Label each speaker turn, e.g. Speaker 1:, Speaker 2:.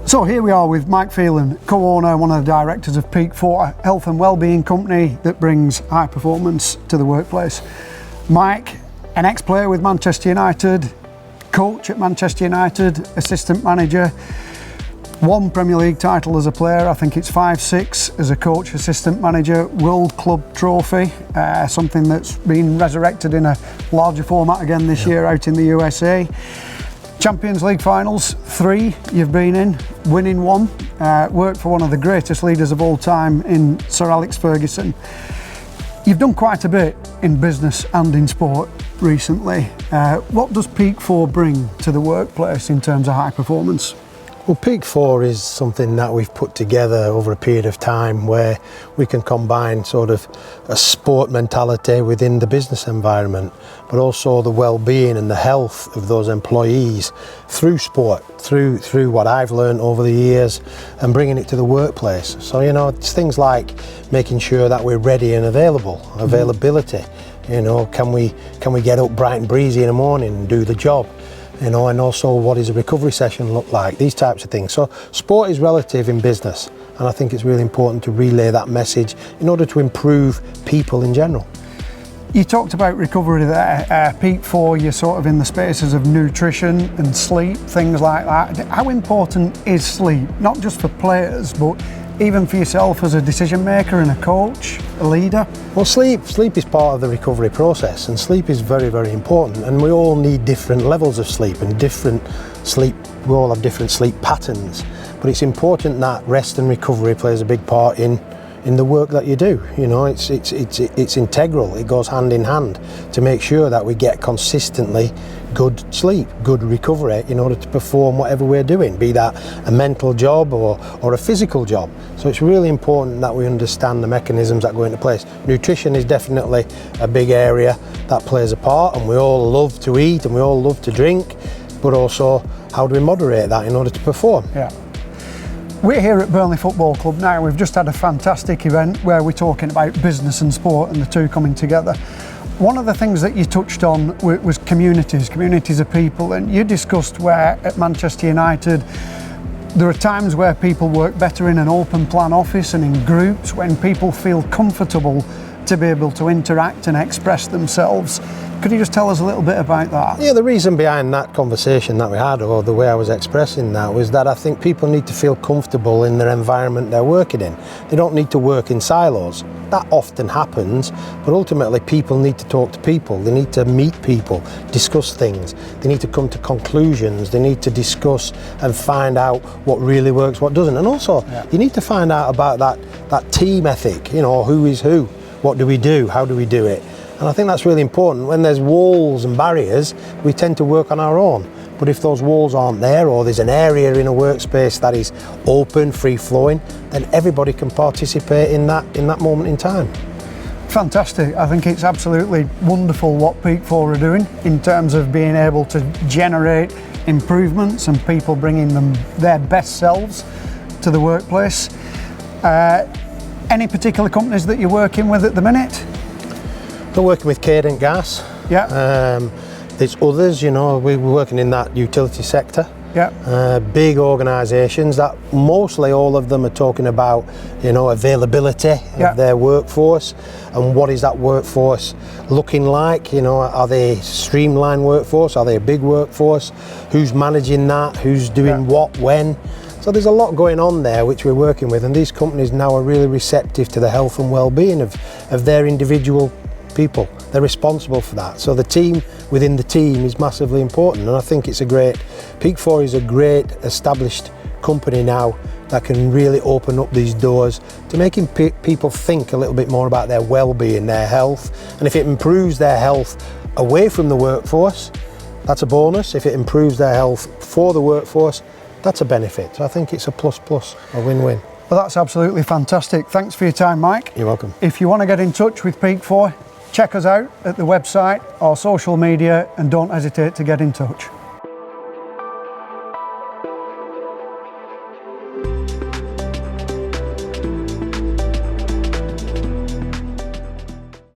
Speaker 1: So here we are with Mike Phelan, co-owner, one of the directors of PEAK4, health and wellbeing company that brings high performance to the workplace. Mike, an ex-player with Manchester United, coach at Manchester United, assistant manager, one Premier League title as a player, I think it's 5-6 as a coach, assistant manager, World Club Trophy, something that's been resurrected in a larger format again this year out in the USA. Champions League finals, 3 you've been in, winning 1, worked for one of the greatest leaders of all time in Sir Alex Ferguson. You've done quite a bit in business and in sport recently. What does PEAK4 bring to the workplace in terms of high performance?
Speaker 2: Well, PEAK4 is something that we've put together over a period of time where we can combine sort of a sport mentality within the business environment, but also the well-being and the health of those employees through sport, through what I've learned over the years and bringing it to the workplace. So, you know, it's things like making sure that we're ready and available, availability. You know, can we get up bright and breezy in the morning and do the job? You know, and also what does a recovery session look like, these types of things. So sport is relative in business, and I think it's really important to relay that message in order to improve people in general.
Speaker 1: You talked about recovery there. PEAK4, you're sort of in the spaces of nutrition and sleep, things like that. How important is sleep, not just for players, but even for yourself as a decision maker and a coach, a leader?
Speaker 2: Well, sleep is part of the recovery process, and sleep is very, very important, and we all need different levels of sleep and we all have different sleep patterns, but it's important that rest and recovery plays a big part in the work that you do. You know, it's integral, it goes hand in hand to make sure that we get consistently good sleep, good recovery in order to perform whatever we're doing, be that a mental job or a physical job. So it's really important that we understand the mechanisms that go into place. Nutrition is definitely a big area that plays a part, and we all love to eat and we all love to drink, but also how do we moderate that in order to perform?
Speaker 1: Yeah. We're here at Burnley Football Club now. We've just had a fantastic event where we're talking about business and sport and the two coming together. One of the things that you touched on was communities of people, and you discussed where at Manchester United there are times where people work better in an open plan office and in groups when people feel comfortable to be able to interact and express themselves. Could you just tell us a little bit about that?
Speaker 2: Yeah, the reason behind that conversation that we had, or the way I was expressing that, was that I think people need to feel comfortable in their environment they're working in. They don't need to work in silos. That often happens, but ultimately people need to talk to people. They need to meet people, discuss things. They need to come to conclusions. They need to discuss and find out what really works, what doesn't. And also, you need to find out about that team ethic, you know, who is who, what do we do, how do we do it. And I think that's really important. When there's walls and barriers, we tend to work on our own. But if those walls aren't there, or there's an area in a workspace that is open, free-flowing, then everybody can participate in that moment in time.
Speaker 1: Fantastic. I think it's absolutely wonderful what PEAK4 are doing in terms of being able to generate improvements and people bringing them their best selves to the workplace. Any particular companies that you're working with at the minute?
Speaker 2: We're working with Cadent Gas.
Speaker 1: Yeah.
Speaker 2: There's others, you know, we're working in that utility sector.
Speaker 1: Yeah.
Speaker 2: Big organisations that mostly all of them are talking about, you know, availability of their workforce and what is that workforce looking like. You know, are they streamlined workforce? Are they a big workforce? Who's managing that? Who's doing what, when? So there's a lot going on there which we're working with, and these companies now are really receptive to the health and well-being of their individual people. They're responsible for that. So the team within the team is massively important, and I think PEAK4 is a great established company now that can really open up these doors to making people think a little bit more about their well-being, their health, and if it improves their health away from the workforce, that's a bonus. If it improves their health for the workforce, that's a benefit. So I think it's a plus, a win-win.
Speaker 1: Well, that's absolutely fantastic. Thanks for your time, Mike.
Speaker 2: You're welcome.
Speaker 1: If you want to get in touch with PEAK4, check us out at the website or social media, and don't hesitate to get in touch.